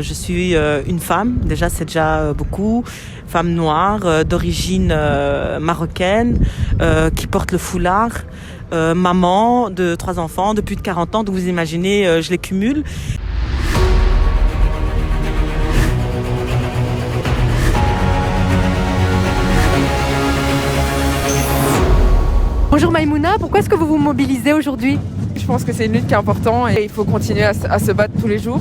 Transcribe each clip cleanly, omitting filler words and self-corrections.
Je suis une femme, déjà c'est déjà beaucoup, femme noire, d'origine marocaine, qui porte le foulard, maman de 3 enfants de plus de 40 ans, donc vous imaginez, je les cumule. Bonjour Maïmouna, pourquoi est-ce que vous vous mobilisez aujourd'hui ? Je pense que c'est une lutte qui est importante et il faut continuer à se battre tous les jours.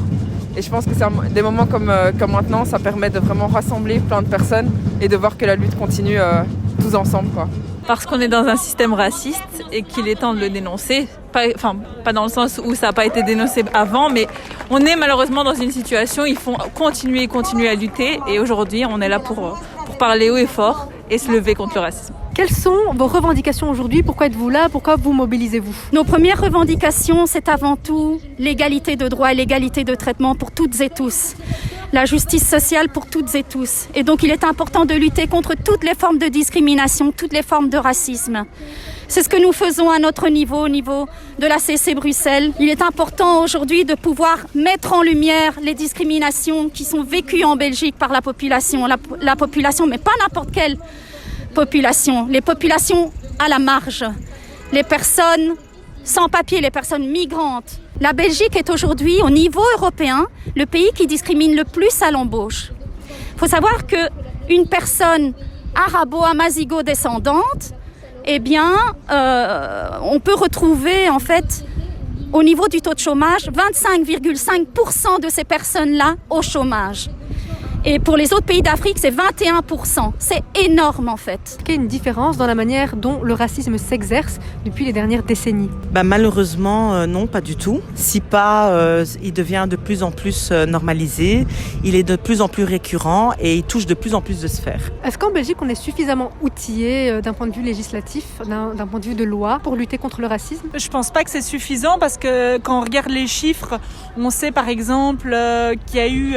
Et je pense que c'est des moments comme maintenant, ça permet de vraiment rassembler plein de personnes et de voir que la lutte continue tous ensemble, quoi. Parce qu'on est dans un système raciste et qu'il est temps de le dénoncer. Pas dans le sens où ça n'a pas été dénoncé avant, mais on est malheureusement dans une situation où il faut continuer à lutter. Et aujourd'hui, on est là pour parler haut et fort et se lever contre le racisme. Quelles sont vos revendications aujourd'hui ? Pourquoi êtes-vous là ? Pourquoi vous mobilisez-vous ? Nos premières revendications, c'est avant tout l'égalité de droit et l'égalité de traitement pour toutes et tous. La justice sociale pour toutes et tous. Et donc, il est important de lutter contre toutes les formes de discrimination, toutes les formes de racisme. C'est ce que nous faisons à notre niveau, au niveau de la CC Bruxelles. Il est important aujourd'hui de pouvoir mettre en lumière les discriminations qui sont vécues en Belgique par la population. La population, mais pas n'importe quelle population. Les populations à la marge. Les personnes sans papier, les personnes migrantes. La Belgique est aujourd'hui, au niveau européen, le pays qui discrimine le plus à l'embauche. Il faut savoir qu'une personne arabo-amazigo-descendante, on peut retrouver en fait au niveau du taux de chômage 25,5% de ces personnes-là au chômage. Et pour les autres pays d'Afrique, c'est 21%. C'est énorme en fait. Est-ce qu'il y a une différence dans la manière dont le racisme s'exerce depuis les dernières décennies ? Malheureusement, non, pas du tout. Si pas, il devient de plus en plus normalisé, il est de plus en plus récurrent et il touche de plus en plus de sphères. Est-ce qu'en Belgique, on est suffisamment outillé d'un point de vue législatif, d'un point de vue de loi, pour lutter contre le racisme ? Je pense pas que c'est suffisant parce que quand on regarde les chiffres, on sait par exemple qu'il y a eu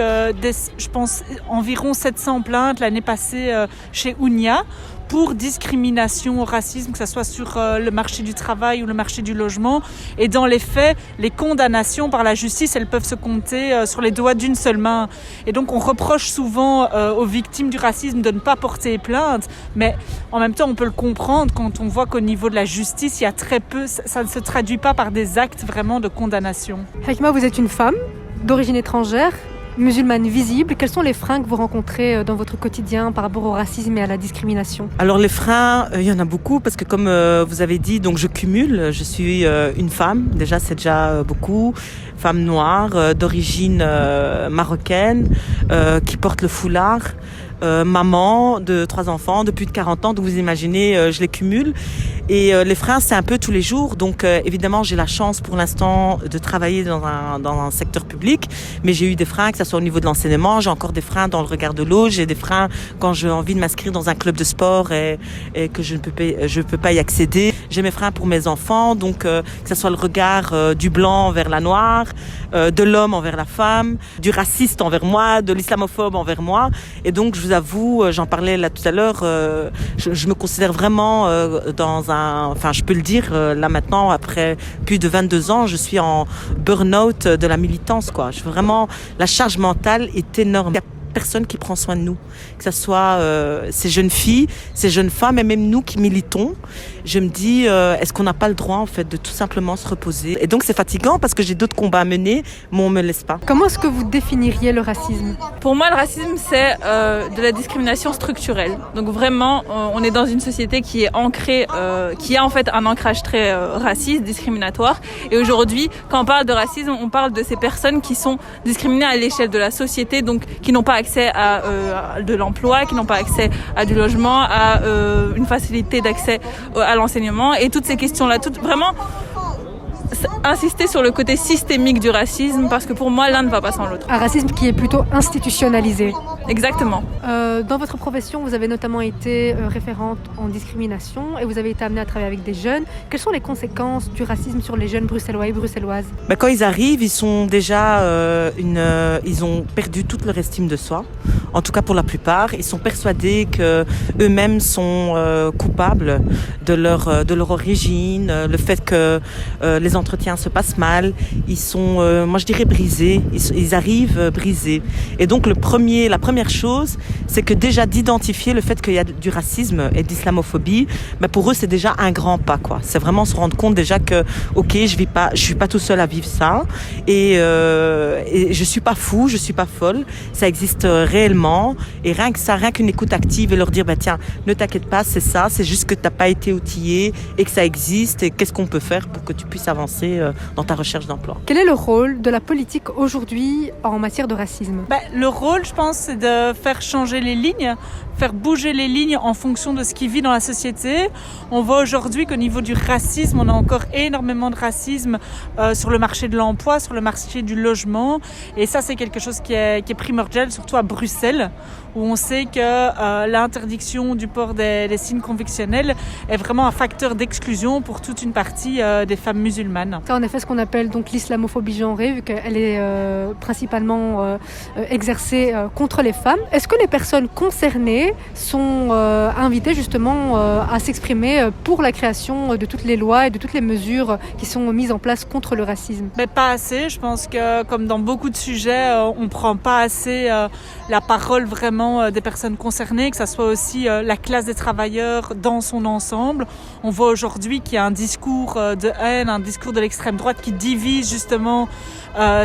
environ 700 plaintes l'année passée chez Ounia pour discrimination au racisme, que ce soit sur le marché du travail ou le marché du logement. Et dans les faits, les condamnations par la justice, elles peuvent se compter sur les doigts d'une seule main. Et donc on reproche souvent aux victimes du racisme de ne pas porter plainte, mais en même temps on peut le comprendre quand on voit qu'au niveau de la justice, il y a très peu, ça ne se traduit pas par des actes vraiment de condamnation. Hakima, vous êtes une femme d'origine étrangère, musulmane visible. Quels sont les freins que vous rencontrez dans votre quotidien par rapport au racisme et à la discrimination ? Alors les freins, il y en a beaucoup parce que comme vous avez dit, donc je cumule. Je suis une femme, déjà c'est déjà beaucoup, femme noire, d'origine marocaine, qui porte le foulard. Maman de 3 enfants de plus de 40 ans, donc vous imaginez, je les cumule. Et les freins, c'est un peu tous les jours. Donc évidemment, j'ai la chance pour l'instant de travailler dans un secteur public, mais j'ai eu des freins, que ce soit au niveau de l'enseignement, j'ai encore des freins dans le regard de l'autre, j'ai des freins quand j'ai envie de m'inscrire dans un club de sport et que je ne peux pas y accéder. J'ai mes freins pour mes enfants, donc que ce soit le regard du blanc envers la noire, de l'homme envers la femme, du raciste envers moi, de l'islamophobe envers moi. Et donc, je vous avoue, j'en parlais là tout à l'heure, je me considère vraiment je peux le dire là maintenant, après plus de 22 ans, je suis en burn-out de la militance, quoi. Vraiment, la charge mentale est énorme. Il y a personne qui prend soin de nous, que ce soit ces jeunes filles, ces jeunes femmes et même nous qui militons. Je me dis, est-ce qu'on n'a pas le droit en fait de tout simplement se reposer ? Et donc c'est fatigant parce que j'ai d'autres combats à mener, mais on me laisse pas. Comment est-ce que vous définiriez le racisme ? Pour moi, le racisme, c'est de la discrimination structurelle. Donc vraiment, on est dans une société qui est ancrée, qui a en fait un ancrage très raciste, discriminatoire. Et aujourd'hui, quand on parle de racisme, on parle de ces personnes qui sont discriminées à l'échelle de la société, donc qui n'ont pas accès à de l'emploi, qui n'ont pas accès à du logement, à une facilité d'accès à l'enseignement. Et toutes ces questions-là, vraiment insister sur le côté systémique du racisme, parce que pour moi, l'un ne va pas sans l'autre. Un racisme qui est plutôt institutionnalisé. Exactement. Dans votre profession, vous avez notamment été référente en discrimination et vous avez été amenée à travailler avec des jeunes. Quelles sont les conséquences du racisme sur les jeunes bruxellois et bruxelloises ? Quand ils arrivent, ils sont déjà ils ont perdu toute leur estime de soi. En tout cas pour la plupart, ils sont persuadés que eux-mêmes sont coupables de leur origine, le fait que les entretiens rien se passe mal, ils sont, moi je dirais brisés, ils arrivent brisés. Et donc la première chose, c'est que déjà d'identifier le fait qu'il y a du racisme et de l'islamophobie, ben pour eux c'est déjà un grand pas, quoi. C'est vraiment se rendre compte déjà que, ok, je suis pas tout seul à vivre ça, et je suis pas fou, je suis pas folle, ça existe réellement, et rien qu'une écoute active et leur dire, bah tiens, ne t'inquiète pas, c'est ça, c'est juste que t'as pas été outillé et que ça existe, et qu'est-ce qu'on peut faire pour que tu puisses avancer dans ta recherche d'emploi. Quel est le rôle de la politique aujourd'hui en matière de racisme ? Le rôle, je pense, c'est de faire changer les lignes, faire bouger les lignes en fonction de ce qui vit dans la société. On voit aujourd'hui qu'au niveau du racisme, on a encore énormément de racisme sur le marché de l'emploi, sur le marché du logement. Et ça, c'est quelque chose qui est primordial, surtout à Bruxelles, où on sait que l'interdiction du port des signes convictionnels est vraiment un facteur d'exclusion pour toute une partie des femmes musulmanes. C'est en effet ce qu'on appelle donc l'islamophobie genrée, vu qu'elle est principalement exercée contre les femmes. Est-ce que les personnes concernées sont invitées justement à s'exprimer pour la création de toutes les lois et de toutes les mesures qui sont mises en place contre le racisme ? Mais pas assez. Je pense que, comme dans beaucoup de sujets, on prend pas assez la parole vraiment des personnes concernées, que ça soit aussi la classe des travailleurs dans son ensemble. On voit aujourd'hui qu'il y a un discours de haine, un discours de l'extrême droite qui divise justement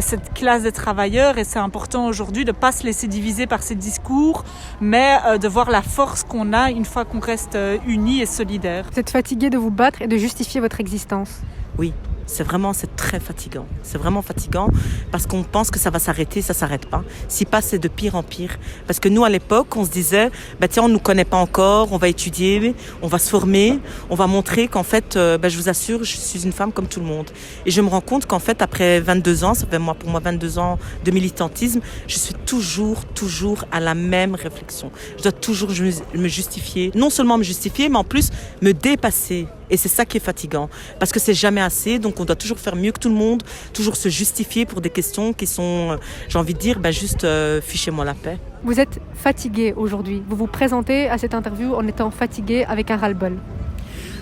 cette classe des travailleurs, et c'est important aujourd'hui de ne pas se laisser diviser par ces discours, mais de voir la force qu'on a une fois qu'on reste unis et solidaires. Vous êtes fatigué de vous battre et de justifier votre existence ? Oui. C'est très fatigant. C'est vraiment fatigant parce qu'on pense que ça va s'arrêter, ça s'arrête pas. Si pas, c'est de pire en pire. Parce que nous, à l'époque, on se disait, tiens, on nous connaît pas encore, on va étudier, on va se former, on va montrer qu'en fait, je vous assure, je suis une femme comme tout le monde. Et je me rends compte qu'en fait, après 22 ans, ça fait pour moi 22 ans de militantisme, je suis toujours à la même réflexion. Je dois toujours me justifier, non seulement me justifier, mais en plus me dépasser. Et c'est ça qui est fatigant, parce que c'est jamais assez, donc on doit toujours faire mieux que tout le monde, toujours se justifier pour des questions qui sont, j'ai envie de dire, juste fichez-moi la paix. Vous êtes fatigué aujourd'hui, vous vous présentez à cette interview en étant fatigué avec un ras-le-bol.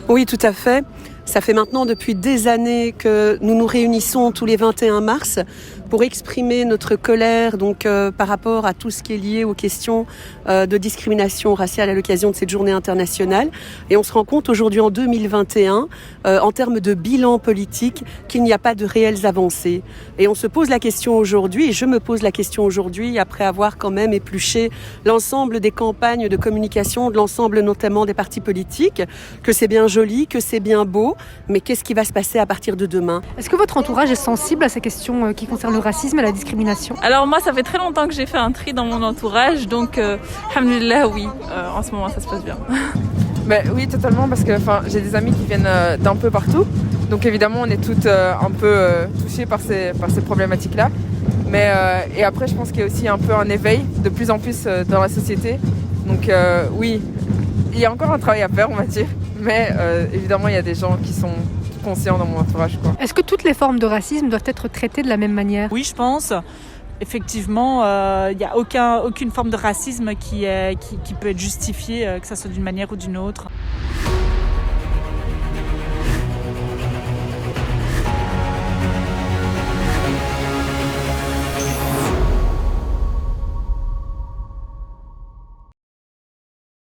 Oui, tout à fait. Ça fait maintenant depuis des années que nous nous réunissons tous les 21 mars pour exprimer notre colère par rapport à tout ce qui est lié aux questions de discrimination raciale à l'occasion de cette journée internationale. Et on se rend compte aujourd'hui en 2021, en termes de bilan politique, qu'il n'y a pas de réelles avancées. Et on se pose la question aujourd'hui, et je me pose la question aujourd'hui, après avoir quand même épluché l'ensemble des campagnes de communication, de l'ensemble notamment des partis politiques, que c'est bien joli, que c'est bien beau, mais qu'est-ce qui va se passer à partir de demain ? Est-ce que votre entourage est sensible à ces questions qui concernent le racisme et la discrimination ? Alors moi, ça fait très longtemps que j'ai fait un tri dans mon entourage, donc alhamdoulilah, oui, en ce moment ça se passe bien. Oui, totalement, parce que j'ai des amis qui viennent d'un peu partout, donc évidemment on est toutes un peu touchées par ces problématiques-là. Mais et après, je pense qu'il y a aussi un peu un éveil de plus en plus dans la société. Donc oui, il y a encore un travail à faire, on va dire. Mais évidemment, il y a des gens qui sont conscients dans mon entourage, quoi. Est-ce que toutes les formes de racisme doivent être traitées de la même manière ? Oui, je pense. Effectivement, il n'y a aucune forme de racisme qui peut être justifiée, que ce soit d'une manière ou d'une autre.